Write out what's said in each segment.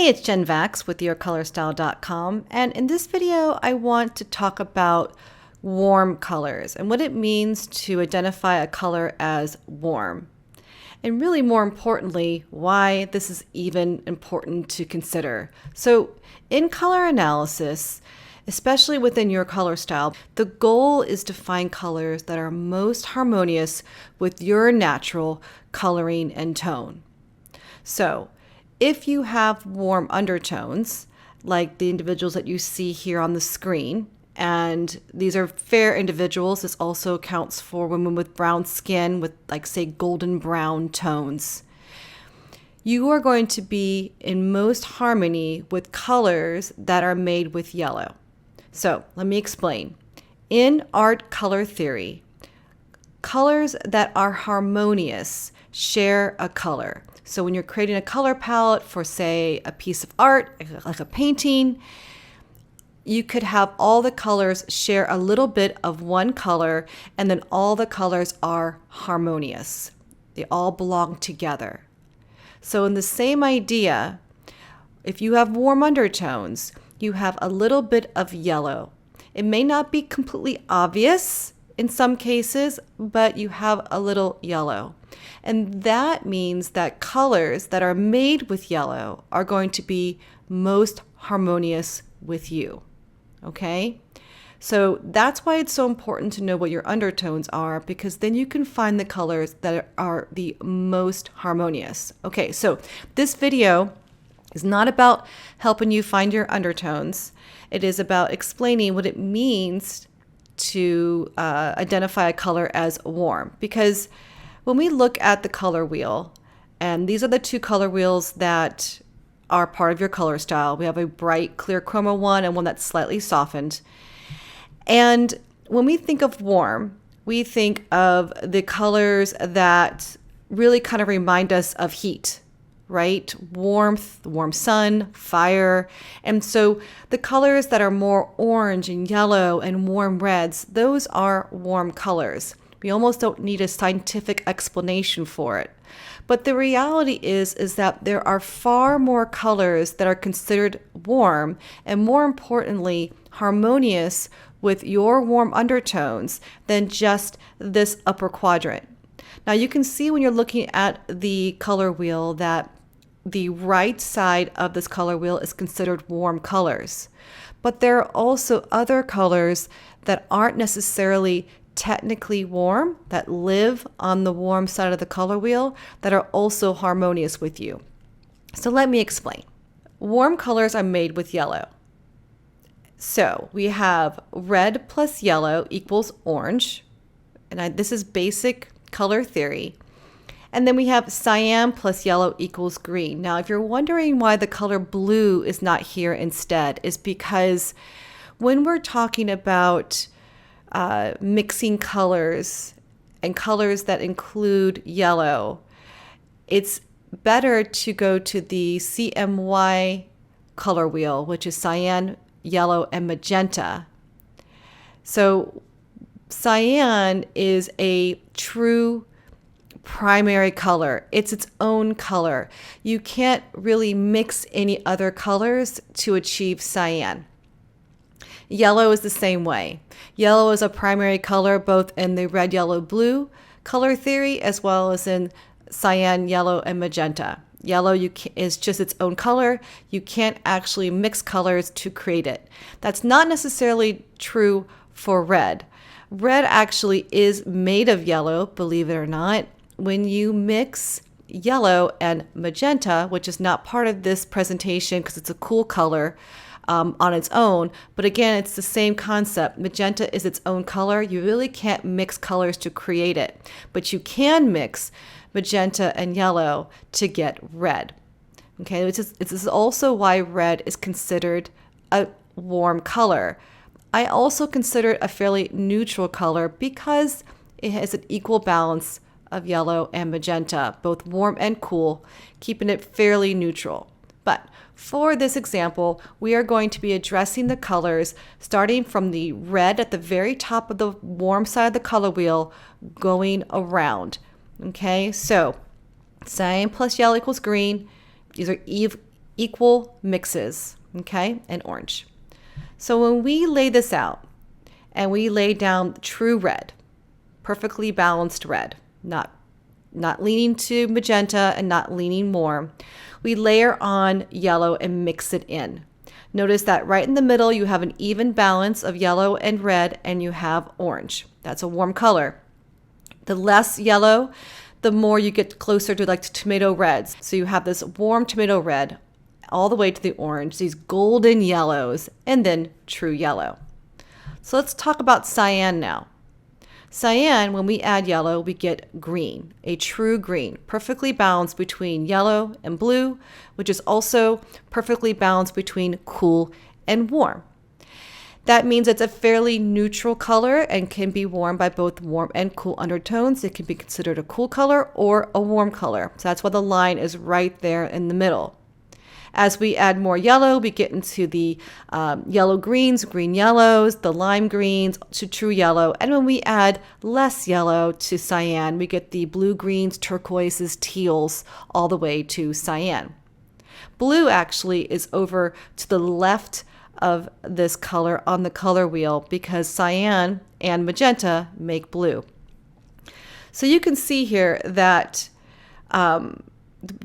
Hey, it's Jen Vax with YourColorStyle.com, and in this video I want to talk about warm colors and what it means to identify a color as warm. And really more importantly, why this is even important to consider. So in color analysis, especially within your color style, the goal is to find colors that are most harmonious with your natural coloring and tone. So if you have warm undertones, like the individuals that you see here on the screen, and these are fair individuals, this also accounts for women with brown skin with, like, say, golden brown tones, you are going to be in most harmony with colors that are made with yellow. So let me explain. In art color theory, colors that are harmonious share a color. So when you're creating a color palette for, say, a piece of art, like a painting, you could have all the colors share a little bit of one color, and then all the colors are harmonious. They all belong together. So in the same idea, if you have warm undertones, you have a little bit of yellow. It may not be completely obvious in some cases, but you have a little yellow. And that means that colors that are made with yellow are going to be most harmonious with you. Okay? So that's why it's so important to know what your undertones are, because then you can find the colors that are the most harmonious. Okay, so this video is not about helping you find your undertones. It is about explaining what it means to identify a color as warm. Because when we look at the color wheel, and these are the two color wheels that are part of your color style. We have a bright, clear chroma one and one that's slightly softened. And when we think of warm, we think of the colors that really kind of remind us of heat, right? Warmth, warm sun, fire. And so the colors that are more orange and yellow and warm reds, those are warm colors. We almost don't need a scientific explanation for it. But the reality is that there are far more colors that are considered warm and, more importantly, harmonious with your warm undertones than just this upper quadrant. Now you can see when you're looking at the color wheel that the right side of this color wheel is considered warm colors. But there are also other colors that aren't necessarily technically warm, that live on the warm side of the color wheel, that are also harmonious with you. So let me explain. Warm colors are made with yellow. So we have red plus yellow equals orange, and this is basic color theory. And then we have cyan plus yellow equals green. Now, if you're wondering why the color blue is not here instead, is because when we're talking about mixing colors and colors that include yellow, it's better to go to the CMY color wheel, which is cyan, yellow, and magenta. So cyan is a true primary color. It's its own color. You can't really mix any other colors to achieve cyan. Yellow is the same way. Yellow is a primary color both in the red, yellow, blue color theory as well as in cyan, yellow, and magenta. Yellow is just its own color. You can't actually mix colors to create it. That's not necessarily true for red. Red actually is made of yellow, believe it or not. When you mix yellow and magenta, which is not part of this presentation because it's a cool color, on its own, but again, it's the same concept. Magenta is its own color. You really can't mix colors to create it, but you can mix magenta and yellow to get red. Okay, this is also why red is considered a warm color. I also consider it a fairly neutral color because it has an equal balance of yellow and magenta, both warm and cool, keeping it fairly neutral. But for this example, we are going to be addressing the colors starting from the red at the very top of the warm side of the color wheel going around. Okay, so cyan plus yellow equals green. These are equal mixes, okay, and orange. So when we lay this out and we lay down true red, perfectly balanced red, not leaning to magenta and not leaning more, we layer on yellow and mix it in. Notice that right in the middle you have an even balance of yellow and red, and you have orange. That's a warm color. The less yellow, the more you get closer to like tomato reds. So you have this warm tomato red all the way to the orange, these golden yellows, and then true yellow. So let's talk about cyan now. Cyan, when we add yellow, we get green, a true green, perfectly balanced between yellow and blue, which is also perfectly balanced between cool and warm. That means it's a fairly neutral color and can be worn by both warm and cool undertones. It can be considered a cool color or a warm color. So that's why the line is right there in the middle. As we add more yellow, we get into the yellow greens, green yellows, the lime greens to true yellow. And when we add less yellow to cyan, we get the blue greens, turquoises, teals, all the way to cyan. Blue actually is over to the left of this color on the color wheel because cyan and magenta make blue. So you can see here that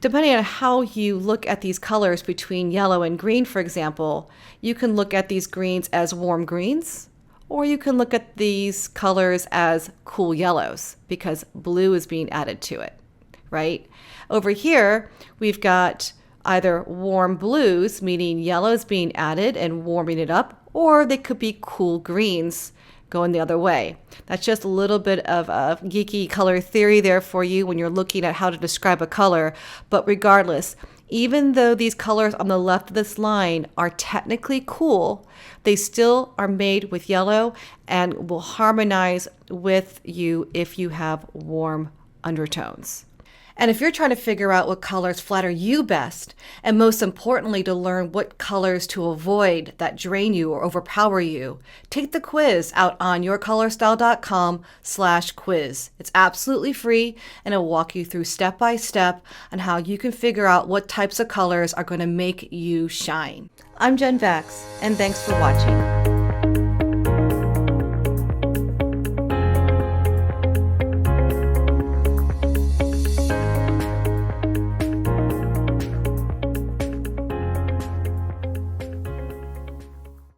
depending on how you look at these colors between yellow and green, for example, you can look at these greens as warm greens, or you can look at these colors as cool yellows because blue is being added to it, right? Over here, we've got either warm blues, meaning yellow is being added and warming it up, or they could be cool greens going the other way. That's just a little bit of a geeky color theory there for you when you're looking at how to describe a color. But regardless, even though these colors on the left of this line are technically cool, they still are made with yellow and will harmonize with you if you have warm undertones. And if you're trying to figure out what colors flatter you best, and most importantly, to learn what colors to avoid that drain you or overpower you, take the quiz out on yourcolorstyle.com/quiz. It's absolutely free, and it'll walk you through step by step on how you can figure out what types of colors are going to make you shine. I'm Jen Vex, and thanks for watching.